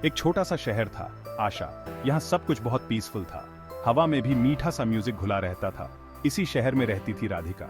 एक छोटा सा शहर था, आशा। यहाँ सब कुछ बहुत पीसफुल था। हवा में भी मीठा सा म्यूजिक घुला रहता था। इसी शहर में रहती थी राधिका।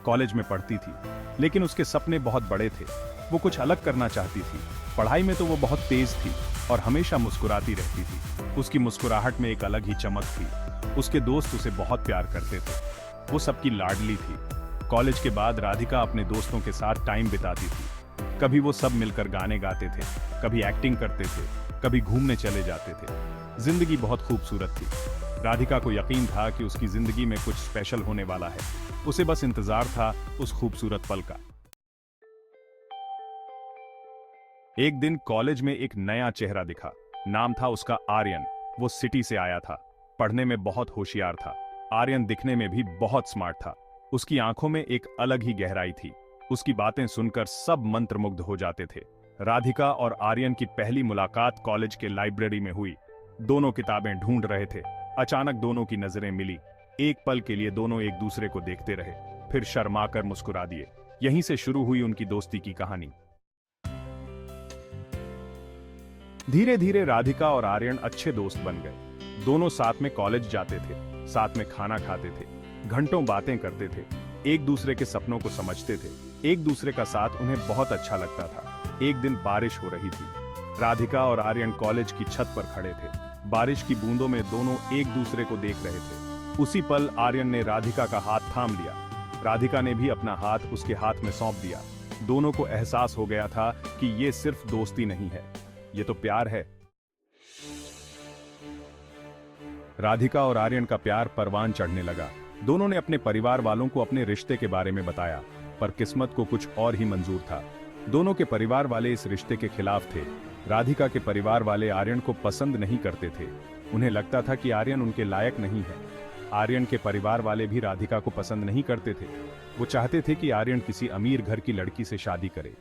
कॉलेज में पढ़ती थी, लेकिन उसके सपने बहुत बड़े थे। वो कुछ अलग करना चाहती थी। पढ़ाई में तो वो बहुत तेज थी और हमेशा मुस्कुराती रहती थी। उसकी मुस्कुराहट में एक अलग ही चमक थी। उसके दोस्त उसे बहुत प्यार करते थे। वो सबकी लाडली थी। कॉलेज के बाद राधिका अपने दोस्तों के साथ टाइम बिताती थी। कभी वो सब मिलकर गाने गाते थे, कभी एक्टिंग करते थे, कभी घूमने चले जाते थे। जिंदगी बहुत खूबसूरत थी। राधिका को यकीन था कि उसकी जिंदगी में कुछ स्पेशल होने वाला है। उसे बस इंतजार था उस खूबसूरत पल का। एक दिन कॉलेज में एक नया चेहरा दिखा। नाम था उसका आर्यन। वो सिटी से आया था। पढ़ने में बहुत होशियार था। आर्यन दिखने में भी बहुत स्मार्ट था। उसकी आंखों में एक अलग ही गहराई थी। उसकी बातें सुनकर सब मंत्रमुग्ध हो जाते थे। राधिका और आर्यन की पहली मुलाकात कॉलेज के लाइब्रेरी में हुई। दोनों किताबें ढूंढ रहे थे। अचानक दोनों की नजरें मिली। एक पल के लिए दोनों एक दूसरे को देखते रहे, फिर शर्माकर मुस्कुरा दिए। यहीं से शुरू हुई उनकी दोस्ती की कहानी। धीरे धीरे राधिका और आर्यन अच्छे दोस्त बन गए। दोनों साथ में कॉलेज जाते थे, साथ में खाना खाते थे, घंटों बातें करते थे, एक दूसरे के सपनों को समझते थे। एक दूसरे का साथ उन्हें बहुत अच्छा लगता था। एक दिन बारिश हो रही थी। राधिका और आर्यन कॉलेज की छत पर खड़े थे। बारिश की बूंदों में दोनों एक दूसरे को देख रहे थे। उसी पल आर्यन ने राधिका का हाथ थाम लिया। राधिका ने भी अपना हाथ उसके हाथ में सौंप दिया। दोनों को एहसास हो गया था कि ये सिर्फ दोस्ती नहीं है, ये तो प्यार है। राधिका और आर्यन का प्यार परवान चढ़ने लगा। दोनों ने अपने परिवार वालों को अपने रिश्ते के बारे में बताया, पर किस्मत को कुछ और ही मंजूर था। दोनों के परिवार वाले इस रिश्ते के खिलाफ थे। राधिका के परिवार वाले आर्यन को पसंद नहीं करते थे। उन्हें लगता था कि आर्यन उनके लायक नहीं है। आर्यन के परिवार वाले भी राधिका को पसंद नहीं करते थे। वो चाहते थे कि आर्यन किसी अमीर घर की लड़की से शादी करे।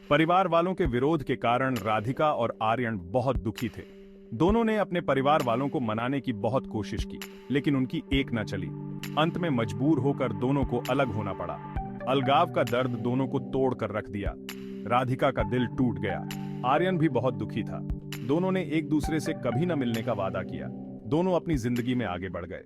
परिवार वालों के विरोध के कारण राधिका और आर्यन बहुत दुखी थे। दोनों ने अपने परिवार वालों को मनाने की बहुत कोशिश की, लेकिन उनकी एक न चली। अंत में मजबूर होकर दोनों को अलग होना पड़ा। अलगाव का दर्द दोनों को तोड़ कर रख दिया। राधिका का दिल टूट गया। आर्यन भी बहुत दुखी था। दोनों ने एक दूसरे से कभी न मिलने का वादा किया। दोनों अपनी जिंदगी में आगे बढ़ गए।